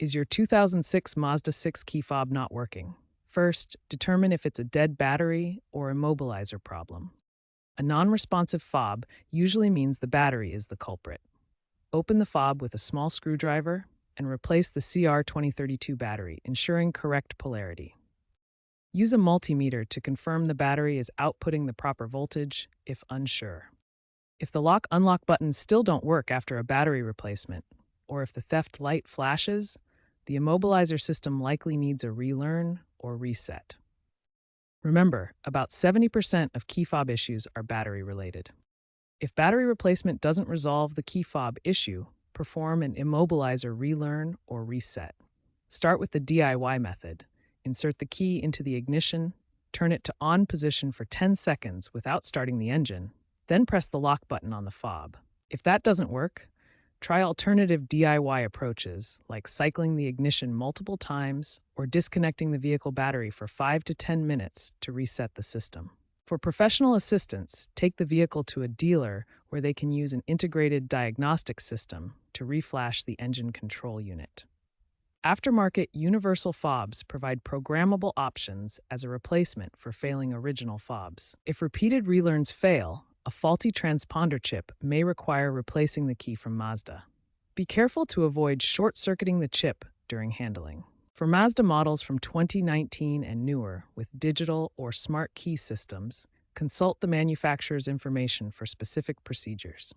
Is your 2006 Mazda 6 key fob not working? First, determine if it's a dead battery or immobilizer problem. A non-responsive fob usually means the battery is the culprit. Open the fob with a small screwdriver and replace the CR2032 battery, ensuring correct polarity. Use a multimeter to confirm the battery is outputting the proper voltage if unsure. If the lock-unlock buttons still don't work after a battery replacement, or if the theft light flashes, the immobilizer system likely needs a relearn or reset. Remember, about 70% of key fob issues are battery-related. If battery replacement doesn't resolve the key fob issue, perform an immobilizer relearn or reset. Start with the DIY method. Insert the key into the ignition, turn it to on position for 10 seconds without starting the engine, then press the lock button on the fob. If that doesn't work, try alternative DIY approaches like cycling the ignition multiple times or disconnecting the vehicle battery for 5 to 10 minutes to reset the system. For professional assistance, take the vehicle to a dealer where they can use an integrated diagnostic system to reflash the engine control unit. Aftermarket universal fobs provide programmable options as a replacement for failing original fobs. If repeated relearns fail, a faulty transponder chip may require replacing the key from Mazda. Be careful to avoid short-circuiting the chip during handling. For Mazda models from 2019 and newer with digital or smart key systems, consult the manufacturer's information for specific procedures.